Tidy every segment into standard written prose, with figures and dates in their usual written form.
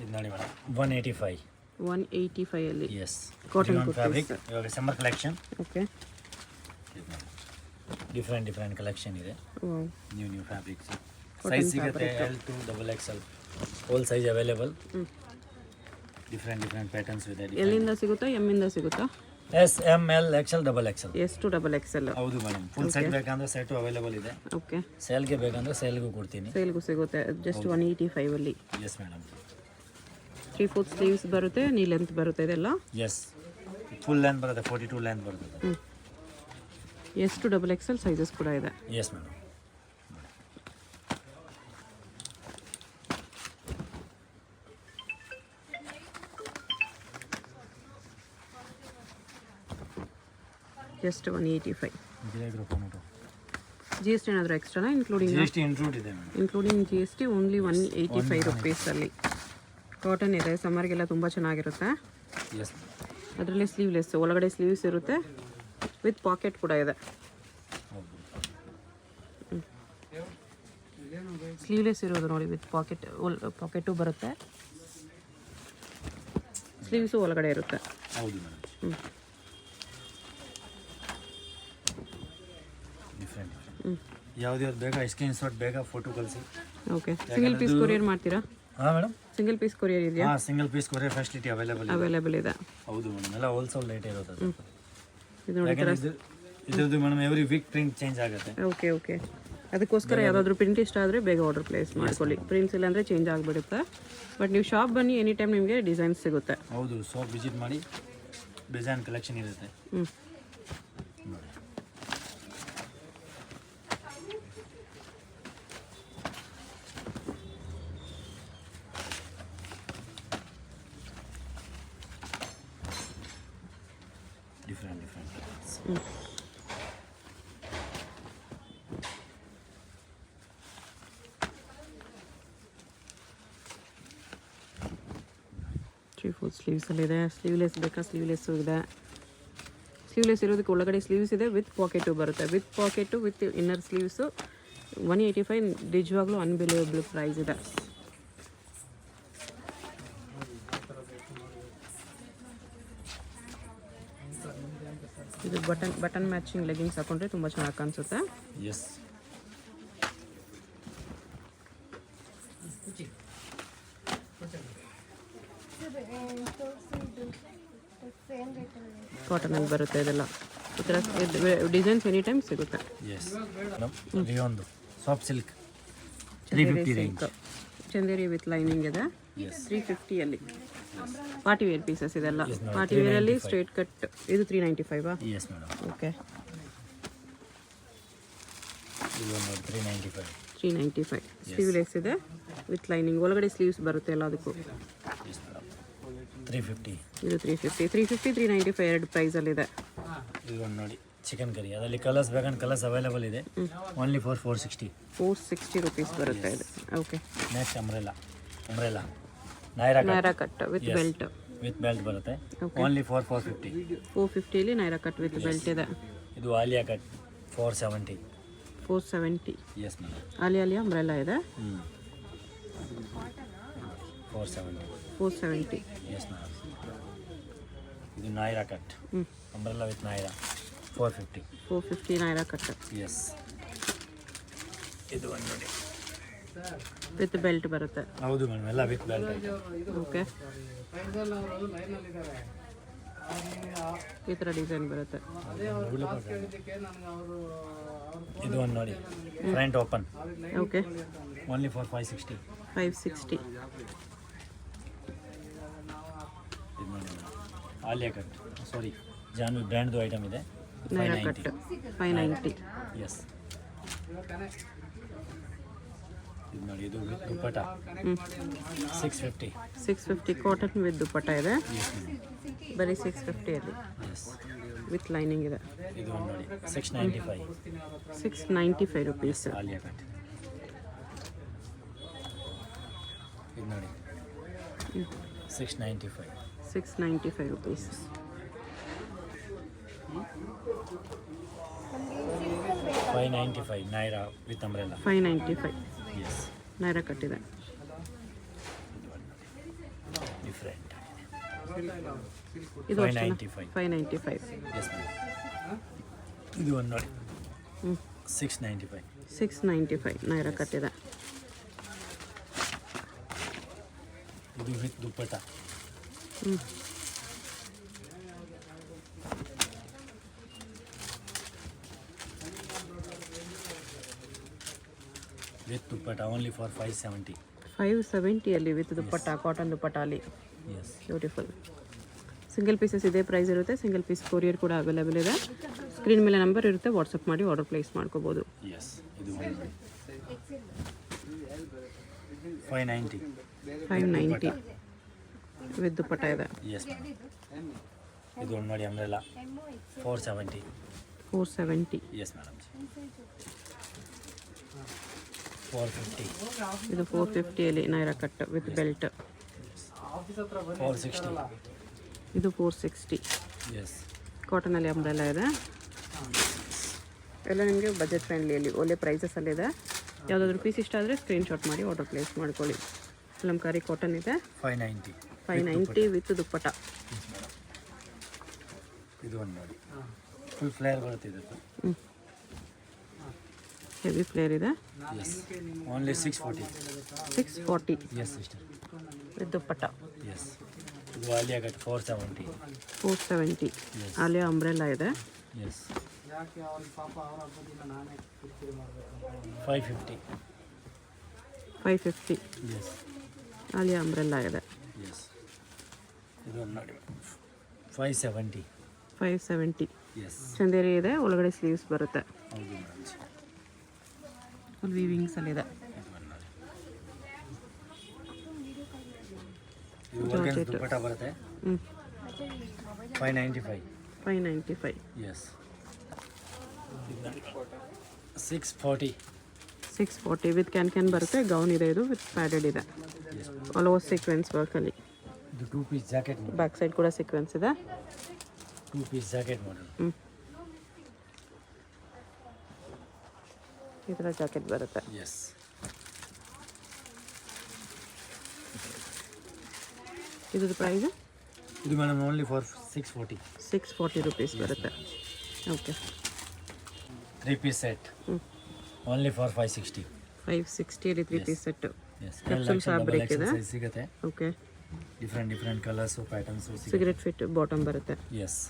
ಇದು ನೋಡಿ ಮೇಡಮ್ 185. 185 ಅಲ್ಲಿ ಎಸ್ ಕಾಟನ್ ಫ್ಯಾಬ್ರಿಕ್. ಇವಾಗ summer collection. Okay, different collection ಇದೆ. Wow, new fabrics. ಸೈಜ್ ಸಿಗುತ್ತೆ L to XXL. Whole size available. Different patterns ಇದೆ. ಎಲ್ಲಿಂದ ಸಿಗುತ್ತಾ? ಎಮ್ ಇಂದ ಸಿಗುತ್ತಾ? S M L XL XXL. S to XXL. ಹೌದು ಮೇಡಮ್. ಫುಲ್ ಸೆಟ್ ಬೇಕಂದ್ರೆ ಸೆಟ್ ಅವೈಲೇಬಲ್ ಇದೆ. ಓಕೆ, ಸೇಲ್ಗೆ ಬೇಕಂದ್ರೆ ಸೇಲ್ಗೂ ಕೊಡ್ತೀನಿ. ಸೇಲ್ಗೂ ಸಿಗುತ್ತೆ. ಜಸ್ಟ್ 185 ಅಲ್ಲಿ. Yes madam. 3/4 ಸ್ಲೀವ್ಸ್ ಬರುತ್ತೆ, ನೀ ಲೆಂತ್ ಬರುತ್ತೆ ಇದೆಲ್ಲ. ಎಸ್, ಫುಲ್ ಲೆಂತ್ ಬರುತ್ತೆ, 42 ಲೆಂತ್ ಬರುತ್ತೆ. S to XXL ಸೈಜಸ್ ಕೂಡ ಇದೆ. Yes madam. ಜಸ್ಟ್ 185. GST ಏನಾದರೂ ಎಕ್ಸ್ಟ್ರಾನಾ? GST ಇನ್ಕ್ಲೂಡ್ ಇದೆ ಮೇಡಮ್. ಇನ್ಕ್ಲೂಡಿಂಗ್ GST ಓನ್ಲಿ 185 ರುಪೀಸಲ್ಲಿ. ಕಾಟನ್ ಇದೆ, ಸಮ್ಮರ್ಗೆಲ್ಲ ತುಂಬ ಚೆನ್ನಾಗಿರುತ್ತೆ. ಎಸ್, ಅದರಲ್ಲಿ ಸ್ಲೀವ್ಲೆಸ್, ಒಳಗಡೆ ಸ್ಲೀವ್ಸ್ ಇರುತ್ತೆ, ವಿತ್ ಪಾಕೆಟ್ ಕೂಡ ಇದೆ. ಸ್ಲೀವ್ಲೆಸ್ ಇರೋದು ನೋಡಿ, ವಿತ್ ಪಾಕೆಟು ಬರುತ್ತೆ, ಸ್ಲೀವ್ಸು ಒಳಗಡೆ ಇರುತ್ತೆ. ಹೌದು ಮೇಡಮ್. ಡಿಫ್ರೆಂಟ್ ಯಾವ್ದು ಬೇಕಾ ಸ್ಕ್ರೀನ್ ಶಾಟ್ ಬೇಕಾ ಫೋಟೋ ಕಳಿಸಿ. ಓಕೆ, ಸಿಂಗಲ್ ಪೀಸ್ ಕೊರಿಯರ್ ಮಾಡ್ತೀರಾ? ಹಾಂ ಮೇಡಮ್, ಸಿಂಗಲ್ ಪೀಸ್ ಕೊರಿಯರ್ ಇದೆಯಾ? ಹಾಂ, single piece courier facility available ಇದೆ. ಹೌದು ಮೇಡಮ್, ಎಲ್ಲ ಹೋಲ್ಸೇಲ್ ರೇಟ್ ಇರುತ್ತೆ. ಇದು ನೋಡಿ, ಇದ್ರದ್ದು madam every week print change ಆಗುತ್ತೆ. ಓಕೆ, ಅದಕ್ಕೋಸ್ಕರ ಯಾವುದಾದ್ರೂ ಪ್ರಿಂಟ್ ಇಷ್ಟ ಆದರೆ ಬೇಗ ಆರ್ಡರ್ ಪ್ಲೇಸ್ ಮಾಡ್ಕೊಳ್ಳಿ. ಪ್ರಿಂಟ್ಸ್ ಇಲ್ಲ ಅಂದರೆ ಚೇಂಜ್ ಆಗಿಬಿಡುತ್ತೆ. ಬಟ್ ನೀವು ಶಾಪ್ ಬನ್ನಿ, ಎನಿ ಟೈಮ್ ನಿಮಗೆ ಡಿಸೈನ್ಸ್ ಸಿಗುತ್ತೆ. ಹೌದು, ಶಾಪ್ ವಿಸಿಟ್ ಮಾಡಿ, ಡಿಸೈನ್ ಕಲೆಕ್ಷನ್ ಇರುತ್ತೆ. ಡಿಫ್ರೆಂಟ್ 3/4 ಸ್ಲೀವ್ಸಲ್ಲಿದೆ. ಸ್ಲೀವ್ಲೆಸ್ ಬೇಕಾ? ಸ್ಲೀವ್ಲೆಸ್ಸು ಇದೆ. ಸ್ಲೀವ್ಲೆಸ್ ಇರೋದಕ್ಕೆ ಒಳಗಡೆ ಸ್ಲೀವ್ಸ್ ಇದೆ, ವಿತ್ ಪಾಕೆಟು ಬರುತ್ತೆ. With pocket with inner sleeves 185. ನಿಜವಾಗ್ಲೂ ಅನ್ಬಿಲಿಯಬಲ್ ಪ್ರೈಸ್ ಇದೆ. ಇದು ಬಟನ್ ಮ್ಯಾಚಿಂಗ್ ಲೆಗಿನ್ಸ್ ಹಾಕೊಂಡ್ರೆ ತುಂಬ ಚೆನ್ನಾಗಿ ಕಾಣಿಸುತ್ತೆ. ಎಸ್, ಕಾಟನಲ್ಲಿ ಬರುತ್ತೆ ಇದೆಲ್ಲ. ಈ ಥರ ಡಿಸೈನ್ಸ್ ಎನಿ ಟೈಮ್ ಸಿಗುತ್ತೆ. ಎಸ್ ಒಂದು soft silk 350 range. Chanderi with lining ಇದೆ. 350 ಅಲ್ಲಿ ಪಾರ್ಟಿ ವೇರ್ ಪೀಸಸ್ ಇದೆಲ್ಲ. Yes, madam. ಪಾರ್ಟಿ ವೇರಲ್ಲಿ ಸ್ಟ್ರೇಟ್ ಕಟ್. ಇದು 395. S madam. ಓಕೆ, ಇದು 395. 395 ಸ್ಲೀವ್ಲೆಸ್ ಇದೆ, ವಿತ್ ಲೈನಿಂಗ್. ಒಳಗಡೆ ಸ್ಲೀವ್ಸ್ ಬರುತ್ತೆ ಎಲ್ಲದಕ್ಕೂ. Yes madam. 350. ಇದು 350, 395 ಎರಡು ಪ್ರೈಸಲ್ಲಿದೆ. ಇದು ಒಂದು ನೋಡಿ, ಚಿಕನ್ ಕರಿ. ಅದರಲ್ಲಿ ಕಲರ್ಸ್ ಬೇಕಂದ್ರೆ ಕಲರ್ಸ್ ಅವೈಲೇಬಲ್ ಇದೆ. ಓನ್ಲಿ ಫಾರ್ 460 ರುಪೀಸ್ ಬರುತ್ತೆ ಇದು. Okay, next umbrella Naira cut with belt ಬರುತ್ತೆ. Only for 450. 450 Naira cut with belt ಇದೆ. ಇದು Alia cut 470. 470. Yes madam. Alia umbrella ಇದೆ. 470. Yes madam. ಇದು Naira cut umbrella with Naira 450 Naira cut. Yes, ಇದು ಒಂದು ನೋಡಿ, ವಿತ್ ಬೆಲ್ಟ್ ಬರುತ್ತೆ. ಹೌದು ಮೇಡಮ್, ಎಲ್ಲ ವಿತ್ ಬೆಲ್ಟ್. ಓಕೆ, ಈ ಥರ ಡಿಸೈನ್ ಬರುತ್ತೆ. ಇದು ಒಂದು ನೋಡಿ, front open. Okay, only for 560. 560. ಇದು ನೋಡಿ ಆಲಿಯಾ ಕಟ್, ಸಾರಿ ಜಾನ್ವಿ ಬ್ರ್ಯಾಂಡ್ದು ಐಟಮ್ ಇದೆ. ನೈರಾ ಕಟ್ 590. ಎಸ್, ಇದು ನೋಡಿ, ಇದು ವಿತ್ ದುಪ್ಪಟ್ಟ 650. 650 ಕಾಟನ್ ವಿತ್ ದುಪ್ಪಟ್ಟ ಇದೆ. ಎಸ್ ಬರೀ 650 ಅಲ್ಲಿ. ಎಸ್, ವಿತ್ ಲೈನಿಂಗ್ ಇದೆ. ಇದು ಒಂದು ನೋಡಿ, 695. 695 ರುಪೀಸ್. ಆಲಿಯಾ ಕಟ್. ಇದು ನೋಡಿ 695. 695 rupees. 595 Naira with umbrella. 595. Yes, Naira ಕಟ್ಟಿದೆ. ಡಿಫ್ರೆಂಟ್ ಆಗಿದೆ. ಇದು 595. 595. Yes madam. ಇದು ಒಂದು ನೋಡಿ 695. 695 ನೈರಾ ಕಟ್ಟಿದೆ. ಇದು with dupatta. With dupatta only for 570. 570 with dupatta, cotton dupatta ಅಲ್ಲಿ. ಎಸ್. ಬ್ಯೂಟಿಫುಲ್. ಸಿಂಗಲ್ ಪೀಸಸ್ ಇದೇ ಪ್ರೈಸ್ ಇರುತ್ತೆ. ಸಿಂಗಲ್ ಪೀಸ್ ಕೊರಿಯರ್ ಕೂಡ ಅವೈಲೇಬಲ್ ಇದೆ. ಸ್ಕ್ರೀನ್ ಮೇಲೆ ನಂಬರ್ ಇರುತ್ತೆ, ವಾಟ್ಸಪ್ ಮಾಡಿ ಆರ್ಡರ್ ಪ್ಲೇಸ್ ಮಾಡ್ಕೋಬೋದು. ಎಸ್. ಇದು ಒಂದು 590. 590 ವಿತ್ ದುಪ್ಪಟ್ಟ ಇದೆ. Yes madam. ಇದು ಒಂದು ನೋಡಿ ಅಂಬ್ರೆಲಾ 470. 470. Yes madam. 450. ಇದು 450 ನೈರಾ ಕಟ್ ವಿತ್ ಬೆಲ್ಟ್. 460. ಇದು 460. ಎಸ್. ಕಾಟನಲ್ಲಿ ಅಂಬ್ರೆಲಾ ಇದೆ. ಎಲ್ಲ ನಿಮಗೆ ಬಜೆಟ್ ಫ್ರೆಂಡ್ಲಿಯಲ್ಲಿ ಒಳ್ಳೆ ಪ್ರೈಸಸಲ್ಲಿದೆ. ಯಾವುದಾದ್ರೂ ಪೀಸ್ ಇಷ್ಟ ಆದರೆ ಸ್ಕ್ರೀನ್ಶಾಟ್ ಮಾಡಿ ಆರ್ಡರ್ ಪ್ಲೇಸ್ ಮಾಡ್ಕೊಳ್ಳಿ. ಕಲಂಕಾರಿ ಕಾಟನ್ ಇದೆ. 590. 590 ವಿತ್ ದುಪ್ಪಟ್ಟ. ಇದು ಒಂದು ನೋಡಿ ಫುಲ್ ಫ್ಲೇರ್ ಬರುತ್ತೆ ಇದಕ್ಕೆ. ಹೆವಿ ಫ್ಲೇರ್ ಇದೆ. Yes. Only 640. 640 yes sister. With dupatta. Yes. ಇದು ಆಲಿಯಾ ಕಟ್ 470. 470 ಆಲಿಯಾ ಅಂಬ್ರೆಲಾ ಇದೆ. ಎಸ್. 550. 550 ಎಸ್. ಆಲಿಯಾ ಅಂಬ್ರೆಲಾ ಇದೆ. ಎಸ್. ಇದು ಒಂದು ನೋಡಿ 570. 570 ಎಸ್. ಚಂದೇರಿ ಇದೆ. ಒಳಗಡೆ ಸ್ಲೀವ್ಸ್ ಬರುತ್ತೆ. ಹೌದು ಮೇಡಮ್. ಫುಲ್ ವೀವಿಂಗ್ಸಲ್ಲಿದೆ. ಇದು ವರ್ಗನ್ಸ್ ದುಪ್ಪಟ್ಟ ಬರುತ್ತೆ. 595. 595 ಎಸ್. 640. 640 ವಿತ್ ಕ್ಯಾನ್ ಬರುತ್ತೆ. ಗೌನ್ ಇದೆ. ಇದು ವಿತ್ ಪ್ಯಾಡೆಡ್ ಇದೆ. ಆಲ್ ಓವರ್ ಸೀಕ್ವೆನ್ಸ್ ವರ್ಕಲ್ಲಿ. ಇದು 2 ಪೀಸ್ ಜಾಕೆಟ್. ಬ್ಯಾಕ್ ಸೈಡ್ ಕೂಡ ಸೀಕ್ವೆನ್ಸ್ ಇದೆ. 2 ಪೀಸ್ ಜಾಕೆಟ್ ಮಾಡಲ್. ಈ ಥರ ಜಾಕೆಟ್ ಬರುತ್ತೆ. ಎಸ್. ಇದ್ರ ಪ್ರೈಸ್ ಇದು ಮೇಡಮ್ ಓನ್ಲಿ ಫಾರ್ 640. 640 ರುಪೀಸ್ ಬರುತ್ತೆ. Okay. 3 piece set only for 560. 560 3 piece set. Yes. Capsule fabric ಇದೆ. ಸಿಗುತ್ತೆ. Okay. Different colours patterns cigarette fit bottom ಬರುತ್ತೆ. Yes.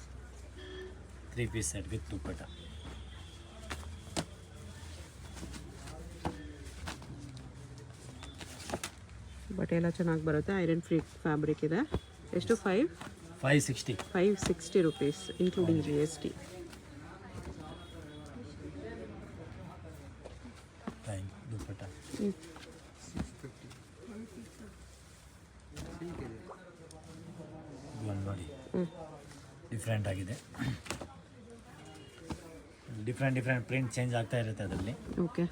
3 piece set with dupatta. ಬಟ್ಟೆ ಎಲ್ಲ ಚೆನ್ನಾಗಿ ಬರುತ್ತೆ. ಐರನ್ ಫ್ರೀ ಫ್ಯಾಬ್ರಿಕ್ ಇದೆ. ಎಷ್ಟು? 560. 560 ರುಪೀಸ್ ಇನ್ಕ್ಲೂಡಿಂಗ್ GST. ದುಪ್ಪಟ್ಟ. ಒಂದು ನೋಡಿ ಡಿಫ್ರೆಂಟ್ ಆಗಿದೆ. ಡಿಫ್ರೆಂಟ್ ಪ್ರಿಂಟ್ ಚೇಂಜ್ ಆಗ್ತಾ ಇರುತ್ತೆ ಅದರಲ್ಲಿ. Okay.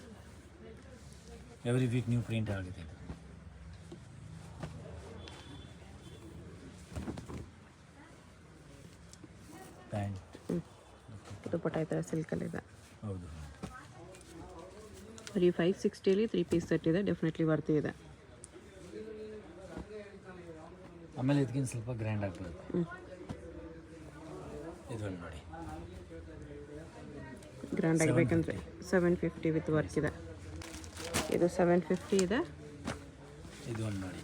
Every week new print ಆಗುತ್ತೆ. ಪ್ಯಾಂಟ್. ದುಪ್ಪಟ್ಟ ಈ ಥರ ಸಿಲ್ಕಲ್ಲಿದೆ. ಹೌದು. ಬರೀ 560 3 ಪೀಸ್ ಸೆಟ್ ಇದೆ. ಡೆಫಿನೆಟ್ಲಿ ವರ್ತಿ ಇದೆ. ಆಮೇಲೆ ಇದಕ್ಕಿಂತ ಸ್ವಲ್ಪ ಗ್ರ್ಯಾಂಡ್ ಆಗ್ಬಿಡುತ್ತೆ. ಇದೊಂದು ನೋಡಿ ಗ್ರ್ಯಾಂಡ್ ಆಗಬೇಕಂದ್ರೆ 750 ವಿತ್ ವರ್ಕ್ ಇದೆ. ಇದು 750 ಇದೆ. ಇದು ಒಂದು ನೋಡಿ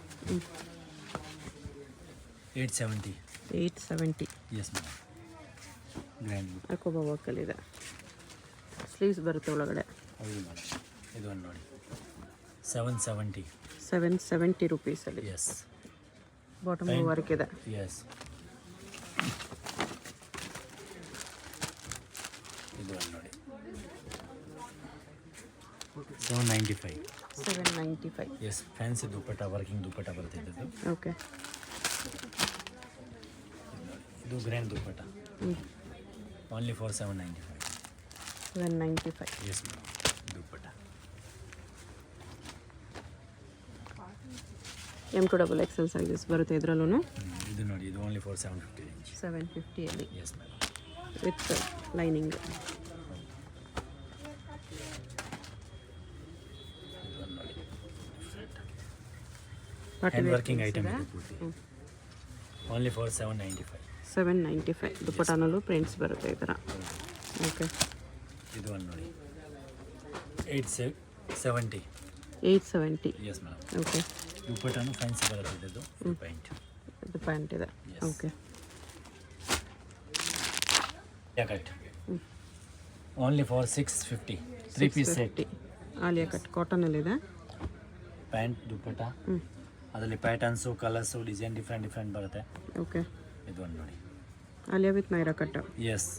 870. 870 ಎಸ್ ಮೇಡಮ್. ಗ್ರ್ಯಾಂಡ್. ಅಕೋಬಾ ವರ್ಕಲ್ಲಿದೆ. ಸ್ಲೀವ್ಸ್ ಬರುತ್ತೆ ಒಳಗಡೆ. ಹೌದು ಮೇಡಮ್. ಇದು ಒಂದು ನೋಡಿ 770. 770 ರುಪೀಸಲ್ಲಿ. ಎಸ್. ಬಾಟಮ್ ವರ್ಕ್ ಇದೆ. ಎಸ್. ಇದು ಒಂದು ನೋಡಿ 795. 795. Yes. Fancy dupatta, working dupatta ಬರ್ತಿದ್ದದ್ದು. ಓಕೆ. ಇದು grand dupatta only for 795. 795. Yes madam. Dupatta M2XL sizes ಬರುತ್ತೆ ಇದರಲ್ಲೂ. ಇದು ನೋಡಿ ಇದು ಓನ್ಲಿ ಫಾರ್ 750 ರೇಂಜ್. 750ಅಲ್ಲಿ yes madam. With lining. Hand working item ಇದೆ ಪೂರ್ತಿ. Only for 795. 795 ದುಪ್ಪಟಾನಲ್ಲೂ ಪ್ರಿಂಟ್ಸ್ ಬರುತ್ತೆ ಈ ಥರ. ಓಕೆ, ಇದು ಒಂದು ನೋಡಿ 870. 870. Yes madam. ಓಕೆ, ದುಪ್ಪಟ್ಟನು ಫ್ಯಾನ್ಸಿ ಬರುತ್ತೆ ಇದು ಪ್ಯಾಂಟ್. ಇದು ಪ್ಯಾಂಟ್ ಇದೆ. Okay, cut only for 650. 3 piece set. Alia cut ಕಾಟನಲ್ಲಿದೆ. ಪ್ಯಾಂಟ್ ದುಪ್ಪಟ್ಟ, ಅದರಲ್ಲಿ ಪ್ಯಾಟರ್ನ್ಸು ಕಲರ್ಸು ಡಿಸೈನ್ ಡಿಫ್ರೆಂಟ್ ಬರುತ್ತೆ. ಓಕೆ, ಇದು ಒಂದು ನೋಡಿ Alia with Naira cut. Yes,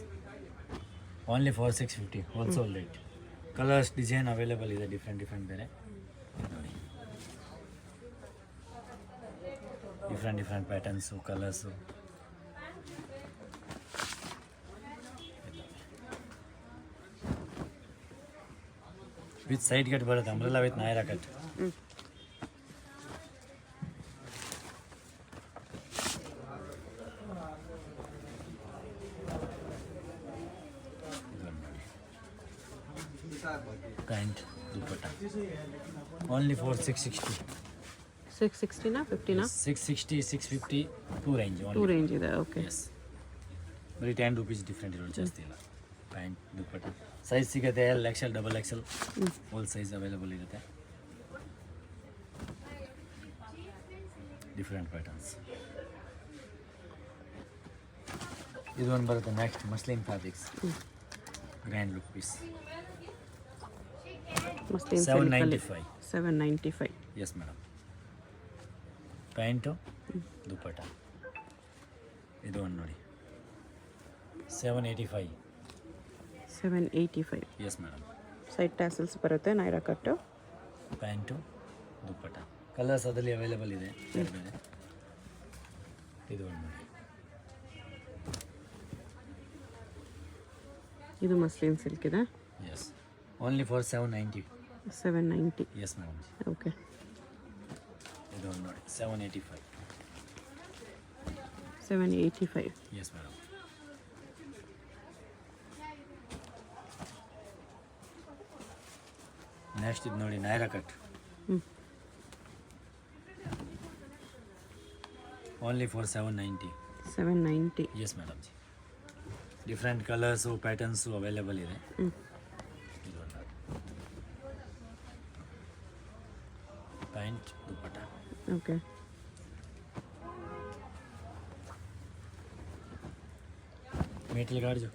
only for 650 wholesale rate. Colours design available ಇದೆ ಡಿಫ್ರೆಂಟ್ ಬೇರೆ ನೋಡಿ. Different patterns colours. With side cut ಬರುತ್ತೆ, umbrella with Naira cut. Pant dupatta only for 660. 660ನಾ 50ನಾ? 660, 650 ಟೂ ರೇಂಜ್. ಟೂ ರೇಂಜ್ ಇದೆ. ಓಕೆ, ಎಸ್, ಬರೀ 10 ರೂಪೀಸ್ ಡಿಫ್ರೆಂಟ್ ಇರೋದು, ಜಾಸ್ತಿ ಇಲ್ಲ. ಪ್ಯಾಂಟ್ ದುಪ್ಪಟ್ಟ ಸೈಜ್ ಸಿಗುತ್ತೆ, XL, XXL all size available ಇರುತ್ತೆ. Different patterns. ಇದು ಒಂದು ಬರುತ್ತೆ next, muslin fabrics, grand look piece. Muslin 795. 795. Yes madam. Pant dupatta. ಇದು ಒಂದು ನೋಡಿ 785. 785. Yes madam. ಸೈಡ್ ಟ್ಯಾಸಲ್ಸ್ ಬರುತ್ತೆ, Naira cut. Pant dupatta colours ಅದರಲ್ಲಿ ಅವೈಲೇಬಲ್ ಇದೆ ಬೇರೆ ಬೇರೆ. ಇದು ಒಂದು ನೋಡಿ, ಇದು ಮಸ್ಲಿನ್ ಸಿಲ್ಕ್ ಇದೆ. Yes, only for 790. 790. Yes madam. Okay, ಇದು ಒಂದು ನೋಡಿ 785. 785. Yes madam. ನೆಕ್ಸ್ಟ್ ಇದು ನೋಡಿ Naira cut. Only for 790. 790. Yes madam. Different colours patterns available ಇದೆ. ಇದು ಒಂದು ಪ್ಯಾಂಟ್ ದುಪ್ಪಟ್ಟ. ಓಕೆ, ಮೆಟಲ್ ಗಾರ್ಜು.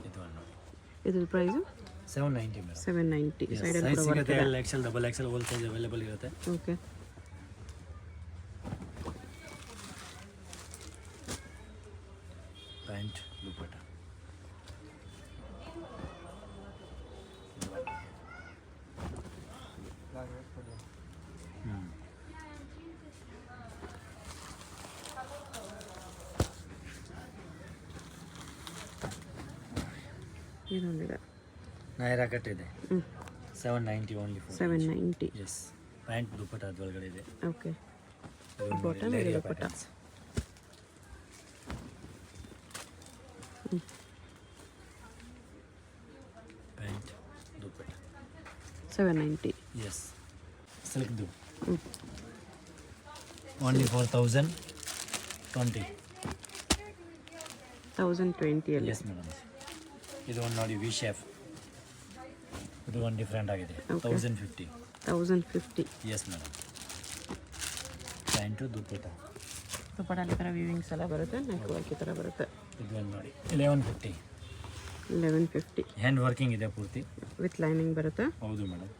ಇದು ಒಂದು ನೋಡಿ, ಇದು ಪ್ರೈಸು 790 ಮೇಡಮ್. 790. ಸೈಜ್ ಸಿಗುತ್ತೆ, XL, XXL all size available ಇರುತ್ತೆ. Okay, pant dupatta. ಇದೊಂದಿದೆ ನೈರಾ ಕಟ್ ಇದೆ. 790 only for 790. Yes. Pant dupatta ಅದರೊಳಗಡೆ ಇದೆ. ಓಕೆ, ಇದು ನೋಡಿ, ಬಾಟಮ್ ಲೇರಿಯಾ dupatta. Patterns. Pant dupatta 790. Yes. Silk ದು ಓನ್ಲಿ ಫಾರ್ 1020. 1020 ಅಲ್ಲಿ. S madam. ಇದು ಒಂದು ನೋಡಿ ವಿ ಶೇಪ್, ಇದು ಒಂದು ಡಿಫ್ರೆಂಟ್ ಆಗಿದೆ. 1050. 1050. Yes madam. ಪ್ಯಾಂಟು ದುಪ್ಪಟ್ಟ. ದುಪ್ಪಟ್ಟಲ್ಲಿ ಈ ಥರ ವೀವಿಂಗ್ಸ್ ಎಲ್ಲ ಬರುತ್ತೆ, ನೆಕ್ ವರ್ಕ್ ಈ ಥರ ಬರುತ್ತೆ. ಇದು ಒಂದು ನೋಡಿ 1150. 1150. ಹ್ಯಾಂಡ್ ವರ್ಕಿಂಗ್ ಇದೆ ಪೂರ್ತಿ, ವಿತ್ ಲೈನಿಂಗ್ ಬರುತ್ತೆ. ಹೌದು ಮೇಡಮ್.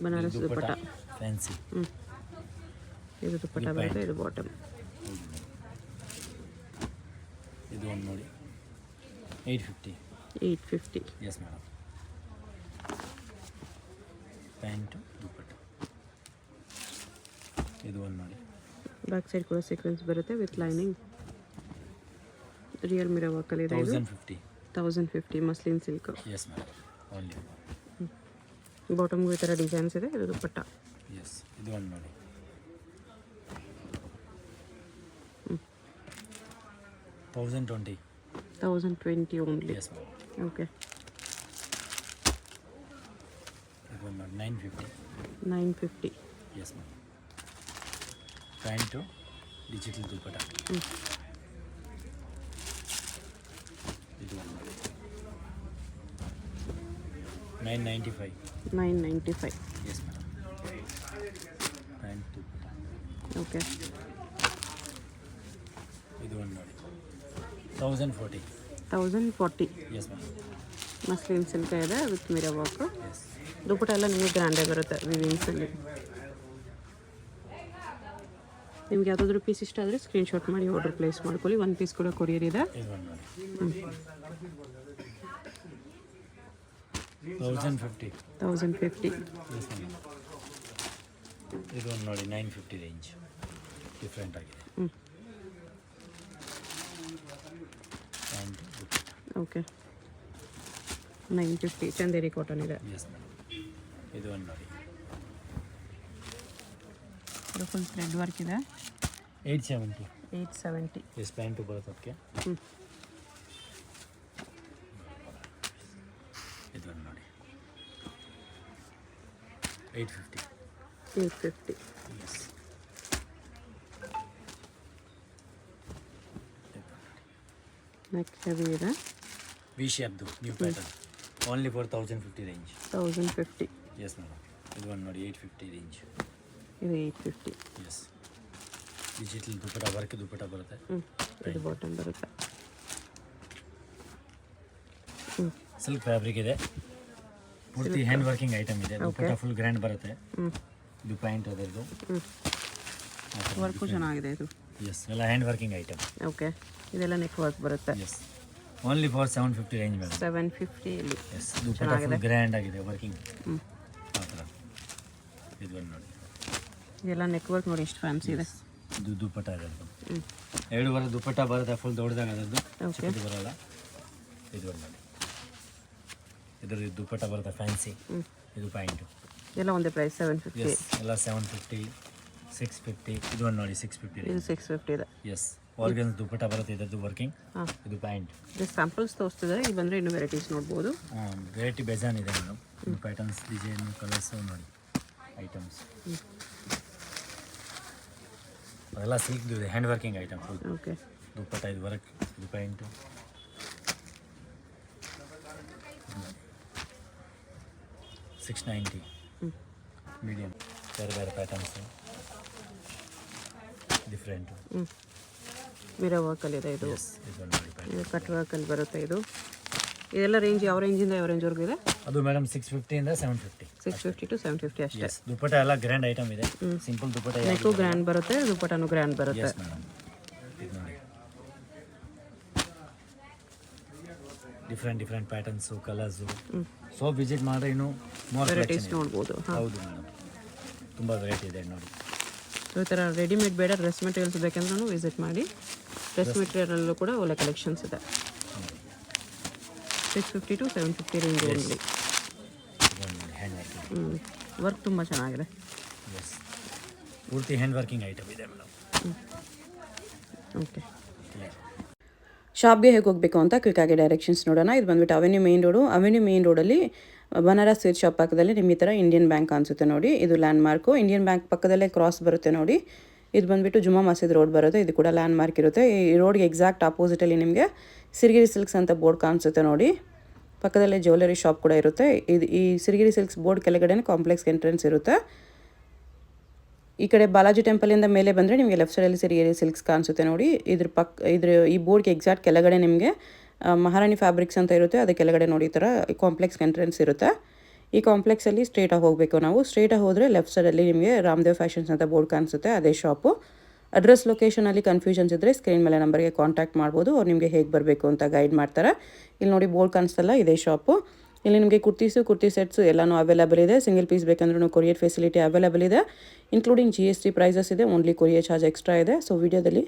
ಬನಾರಸ್ ದುಪ್ಪಟ್ಟ. ಫ್ಯಾನ್ಸಿ. ಇದು ದುಪ್ಪಟ್ಟ ಬರುತ್ತೆ, ಇದು ಬಾಟಮ್. ಇದು ಒಂದು ನೋಡಿ 850. 850. Yes madam. ಪ್ಯಾಂಟು ದುಪ್ಪಟ್ಟ. ಇದು ಒಂದು ನೋಡಿ, ಬ್ಯಾಕ್ ಸೈಡ್ ಕೂಡ ಸೀಕ್ವೆನ್ಸ್ ಬರುತ್ತೆ ವಿತ್ ಲೈನಿಂಗ್. ರಿಯಲ್ ಮಿರರ್ ವರ್ಕಲ್ಲಿ ಇದೆ. 1050. 1050 muslin silk. Yes madam. Only ಬಾಟಮ್ಗೂ ಈ ಥರ ಡಿಸೈನ್ಸ್ ಇದೆ. ಇದು ದುಪ್ಪಟ್ಟ. ಎಸ್. ಇದು ಒಂದು ನೋಡಿ 1020. 1020 ಓನ್ಲಿ. S madam. ಓಕೆ. ಇದು ಒಂದು ನೋಡಿ 950. 950. Yes madam. Pant digital dupatta. ಇದು 995. 995. Yes madam. Pant dupatta. Okay. ಇದು ಒಂದು ನೋಡಿ 1040. 1040. Yes madam. ಮಸ್ಲಿನ್ ಸಿಲ್ಕ್ ಇದೆ with mirror work. Yes. Dupatta ಎಲ್ಲ ನಿಮಗೆ ಗ್ರ್ಯಾಂಡೇ ಬರುತ್ತೆ ವಿವಿಂಗ್ಸಲ್ಲಿ. ನಿಮ್ಗೆ ಯಾವುದಾದ್ರೂ ಪೀಸ್ ಇಷ್ಟ ಆದರೆ ಸ್ಕ್ರೀನ್ಶಾಟ್ ಮಾಡಿ ಆರ್ಡರ್ ಪ್ಲೇಸ್ ಮಾಡ್ಕೊಳ್ಳಿ. ಒಂದು ಪೀಸ್ ಕೂಡ ಕೊರಿಯರ್ ಇದೆ. ಇದು ಒಂದು ನೋಡಿ 1050. 1050. Yes madam. ಇದು ಒಂದು ನೋಡಿ 950 ರೇಂಜ್. ಡಿಫ್ರೆಂಟ್ ಆಗಿದೆ. Pant dupatta. Okay. 950 Chanderi cotton ಇದೆ. Yes madam. ಇದು ಒಂದು ನೋಡಿ ಇದು ಫುಲ್ ಥ್ರೆಡ್ ವರ್ಕ್ ಇದೆ. 870. 870. ಎಸ್ ಪ್ಯಾಂಟು ಬರುತ್ತೆ ಅದಕ್ಕೆ. ಇದು ಒಂದು ನೋಡಿ 850. 850. ಎಸ್. ನೆಕ್ ಹೆವಿ ಇದೆ. ವಿ ಶೇಪ್ದು new pattern. Only for 1050 range. 1050. Yes madam. ಇದು ಒಂದು ನೋಡಿ 850 ರೇಂಜ್. ಇದು 850. Yes. Digital dupatta work dupatta ಬರುತ್ತೆ. ಇದು ಬಾಟಮ್ ಬರುತ್ತೆ. ಸಿಲ್ಕ್ ಫ್ಯಾಬ್ರಿಕ್ ಇದೆ. ಪೂರ್ತಿ ಹ್ಯಾಂಡ್ ವರ್ಕಿಂಗ್ ಐಟಮ್ ಇದೆ. ದುಪ್ಪಟ ಫುಲ್ ಗ್ರ್ಯಾಂಡ್ ಬರುತ್ತೆ. ಇದು ಪ್ಯಾಂಟ್ ಅದರದ್ದು. ವರ್ಕು ಚೆನ್ನಾಗಿದೆ ಇದು. ಎಸ್. ಎಲ್ಲ ಹ್ಯಾಂಡ್ ವರ್ಕಿಂಗ್ ಐಟಮ್. ಓಕೆ. ಇದೆಲ್ಲ ನೆಕ್ ವರ್ಕ್ ಬರುತ್ತೆ. Yes. Only for 750 range madam. 750 ಇಲ್ಲಿ. ಎಸ್. ದುಪ್ಪಟ ಫುಲ್ ಗ್ರ್ಯಾಂಡ್ ಆಗಿದೆ ವರ್ಕಿಂಗ್. ಆ ಥರ. ಇದು ಒಂದು ನೋಡಿ. ಇದೆಲ್ಲ ನೆಕ್ ವರ್ಕ್ ನೋಡಿ ಎಷ್ಟು ಫ್ಯಾನ್ಸಿ ಇದೆ. ಇದು ದುಪ್ಪಟ ಅದರದ್ದು. 2 ದುಪ್ಪಟ ಬರುತ್ತೆ ಫುಲ್ ದೊಡ್ಡದಾಗ ಅದರದ್ದು. ಚಿಕ್ಕದು ಬರೋಲ್ಲ. ಇದು ಒಂದು ನೋಡಿ. ಇದರ ದುಪ್ಪಟ ಬರುತ್ತೆ ಫ್ಯಾನ್ಸಿ. ಇದು ಪ್ಯಾಂಟು. ಎಲ್ಲ ಒಂದೇ ಪ್ರೈಸ್ 750. ಎಸ್. ಎಲ್ಲ 750, 650. ಇದು ಒಂದು ನೋಡಿ 650 ಇದು 650 ಇದೆ. ಎಸ್. ಆರ್ಗನ್ಸ್ ದುಪ್ಪಟ ಬರುತ್ತೆ ಇದರದ್ದು ವರ್ಕಿಂಗ್. ಇದು ಪ್ಯಾಂಟ್. ಇದು ಸ್ಯಾಂಪಲ್ಸ್ ತೋರಿಸ್ತಿದ್ದಾರೆ. ಇಲ್ಲಿ ಬಂದರೆ ಇನ್ನೂ ವೆರೈಟೀಸ್ ನೋಡ್ಬೋದು. ವೆರೈಟಿ ಬೇಜಾನ್ ಇದೆ ಮೇಡಮ್. ಪ್ಯಾಟರ್ನ್ಸ್ ಡಿಸೈನ್ ಕಲರ್ಸ್ ನೋಡಿ ಐಟಮ್ಸ್. ಅದೆಲ್ಲ ಸಿಲ್ಕ್ದು ಇದೆ hand working item full. Okay. Dupatta ಇದು ವರ್ಕ್. ಇದು ಪ್ಯಾಂಟು. 690. ಮೀಡಿಯಮ್. ಬೇರೆ ಬೇರೆ ಪ್ಯಾಟರ್ನ್ಸು ಡಿಫ್ರೆಂಟು. ಮಿರರ್ ವರ್ಕಲ್ಲಿದೆ ಇದು. ಎಸ್. ಇದು ನೋಡಿ ಪ್ಯಾಂಟ್. ಇದು ಕಟ್ ವರ್ಕಲ್ಲಿ ಬರುತ್ತೆ ಇದು. ಇದೆಲ್ಲ ರೇಂಜ್ ಯಾವ ರೇಂಜಿಂದ ಯಾವ ರೇಂಜ್ವರೆಗೂ ಇದೆ? ಅದು ಮೇಡಮ್ 650 750. 650 to 750 ಅಷ್ಟೇ. ಎಸ್. ದುಪ್ಪಟ ಎಲ್ಲ ಗ್ರ್ಯಾಂಡ್ ಐಟಮ್ ಇದೆ. ಸಿಂಪಲ್ ದುಪ್ಪಟ. ನೆಕ್ಕು ಗ್ರ್ಯಾಂಡ್ ಬರುತ್ತೆ, ದುಪ್ಪಟನೂ ಗ್ರ್ಯಾಂಡ್ ಬರುತ್ತೆ. S madam. ಇದು ನೋಡಿ different patterns colours. So visit ಮಾಡಿದ್ರೆ ಇನ್ನೂ ಮೋರ್ ವೆರೈಟೀಸ್ ನೋಡ್ಬೋದು. ಹೌದು ಮೇಡಮ್. ತುಂಬ ವೆರೈಟಿ ಇದೆ ನೋಡಿ. ಸೊ ಈ ಥರ ರೆಡಿಮೇಡ್ ಬೇಡ ಡ್ರೆಸ್ ಮೆಟೀರಿಯಲ್ಸ್ ಬೇಕಂದ್ರೂ ವಿಸಿಟ್ ಮಾಡಿ. ಡ್ರೆಸ್ ಮೆಟೀರಿಯಲಲ್ಲೂ ಕೂಡ ಒಳ್ಳೆ ಕಲೆಕ್ಷನ್ಸ್ ಇದೆ. 650 to 750 range only. Hand working. Work ತುಂಬ ಚೆನ್ನಾಗಿದೆ. ಎಸ್. ಪೂರ್ತಿ ಹ್ಯಾಂಡ್ ವರ್ಕಿಂಗ್ ಐಟಮ್ ಇದೆ ಮೇಡಮ್. ಓಕೆ. ಶಾಪ್ಗೆ ಹೇಗೆ ಹೋಗಬೇಕು ಅಂತ ಕ್ವಿಕ್ಕಾಗಿ ಡೈರೆಕ್ಷನ್ಸ್ ನೋಡೋಣ. ಇದು ಬಂದುಬಿಟ್ಟು avenue main road. Avenue main ರೋಡಲ್ಲಿ ಬನಾರಸ್ ಸ್ವೀಟ್ ಶಾಪ್ ಪಕ್ಕದಲ್ಲಿ ನಿಮಗೆ ಈ ಥರ ಇಂಡಿಯನ್ ಬ್ಯಾಂಕ್ ಅನಿಸುತ್ತೆ ನೋಡಿ. ಇದು ಲ್ಯಾಂಡ್ ಮಾರ್ಕು. ಇಂಡಿಯನ್ ಬ್ಯಾಂಕ್ ಪಕ್ಕದಲ್ಲೇ ಕ್ರಾಸ್ ಬರುತ್ತೆ ನೋಡಿ. ಇದು ಬಂದುಬಿಟ್ಟು ಜುಮಾ ಮಸೀದ್ ರೋಡ್ ಬರುತ್ತೆ. ಇದು ಕೂಡ ಲ್ಯಾಂಡ್ ಮಾರ್ಕ್ ಇರುತ್ತೆ. ಈ ರೋಡ್ಗೆ ಎಕ್ಸಾಕ್ಟ್ ಆಪೋಸಿಟಲ್ಲಿ ನಿಮಗೆ ಸಿರಿಗಿರಿ ಸಿಲ್ಕ್ಸ್ ಅಂತ ಬೋರ್ಡ್ ಕಾಣಿಸುತ್ತೆ ನೋಡಿ. ಪಕ್ಕದಲ್ಲೇ ಜ್ಯುವೆಲರಿ ಶಾಪ್ ಕೂಡ ಇರುತ್ತೆ. ಈ ಸಿರಿಗಿರಿ ಸಿಲ್ಕ್ಸ್ ಬೋರ್ಡ್ ಕೆಳಗಡೆ ಕಾಂಪ್ಲೆಕ್ಸ್ ಎಂಟ್ರೆನ್ಸ್ ಇರುತ್ತೆ. ಈ ಕಡೆ ಬಾಲಾಜಿ ಟೆಂಪಲಿಂದ ಮೇಲೆ ಬಂದರೆ ನಿಮಗೆ ಲೆಫ್ಟ್ ಸೈಡಲ್ಲಿ ಸಿರಿಗಿರಿ ಸಿಲ್ಕ್ಸ್ ಕಾಣಿಸುತ್ತೆ ನೋಡಿ. ಈ ಬೋರ್ಡ್ಗೆ ಎಕ್ಸಾಕ್ಟ್ ಕೆಳಗಡೆ ನಿಮಗೆ ಮಹಾರಾಣಿ ಫ್ಯಾಬ್ರಿಕ್ಸ್ ಅಂತ ಇರುತ್ತೆ. ಅದು ಕೆಳಗಡೆ ನೋಡಿ ಈ ಥರ ಕಾಂಪ್ಲೆಕ್ಸ್ ಎಂಟ್ರೆನ್ಸ್ ಇರುತ್ತೆ. ಈ ಕಾಂಪ್ಲೆಕ್ಸಲ್ಲಿ ಸ್ಟ್ರೇಟಾಗಿ ಹೋಗಬೇಕು ನಾವು. ಸ್ಟ್ರೇಟಾಗಿ ಹೋದರೆ ಲೆಫ್ಟ್ ಸೈಡಲ್ಲಿ ನಿಮಗೆ ರಾಮದೇವ್ ಫ್ಯಾಷನ್ಸ್ ಅಂತ ಬೋರ್ಡ್ ಕಾಣಿಸುತ್ತೆ, ಅದೇ ಶಾಪು. ಅಡ್ರೆಸ್ ಲೊಕೇಶನಲ್ಲಿ ಕನ್ಫ್ಯೂಷನ್ಸ್ ಇದ್ದರೆ ಸ್ಕ್ರೀನ್ ಮೇಲೆ ನಂಬರ್ಗೆ ಕಾಂಟ್ಯಾಕ್ಟ್ ಮಾಡ್ಬೋದು. ಅವ್ರು ನಿಮಗೆ ಹೇಗೆ ಬರಬೇಕು ಅಂತ ಗೈಡ್ ಮಾಡ್ತಾರೆ. ಇಲ್ಲಿ ನೋಡಿ ಬೋರ್ಡ್ ಕಾಣಿಸ್ತಲ್ಲ, ಇದೇ ಶಾಪು. ಇಲ್ಲಿ ನಿಮಗೆ ಕುರ್ತಿ ಸೆಟ್ಸು ಎಲ್ಲನೂ ಅವೈಲೇಬಲ್ ಇದೆ. ಸಿಂಗಲ್ ಪೀಸ್ ಬೇಕಂದ್ರೂ ಕೊರಿಯರ್ ಫೆಸಿಲಿಟಿ ಅವೈಲೇಬಲ್ ಇದೆ. ಇನ್ಕ್ಲೂಡಿಂಗ್ GST ಪ್ರೈಸಸ್ ಇದೆ. ಓನ್ಲಿ ಕೊರಿಯರ್ ಚಾರ್ಜ್ ಎಕ್ಸ್ಟ್ರಾ ಇದೆ. ಸೊ ವಿಡಿಯೋದಲ್ಲಿ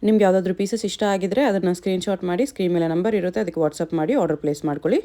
ನಿಮ್ಗೆ ಯಾವುದಾದ್ರೂ ಪೀಸಸ್ ಇಷ್ಟ ಆಗಿದ್ರೆ ಅದನ್ನು ಸ್ಕ್ರೀನ್ಶಾಟ್ ಮಾಡಿ ಸ್ಕ್ರೀನ್ ಮೇಲೆ ನಂಬರ್ ಇರುತ್ತೆ, ಅದಕ್ಕೆ ವಾಟ್ಸಪ್ ಮಾಡಿ ಆರ್ಡರ್ ಪ್ಲೇಸ್ ಮಾಡ್ಕೊಳ್ಳಿ.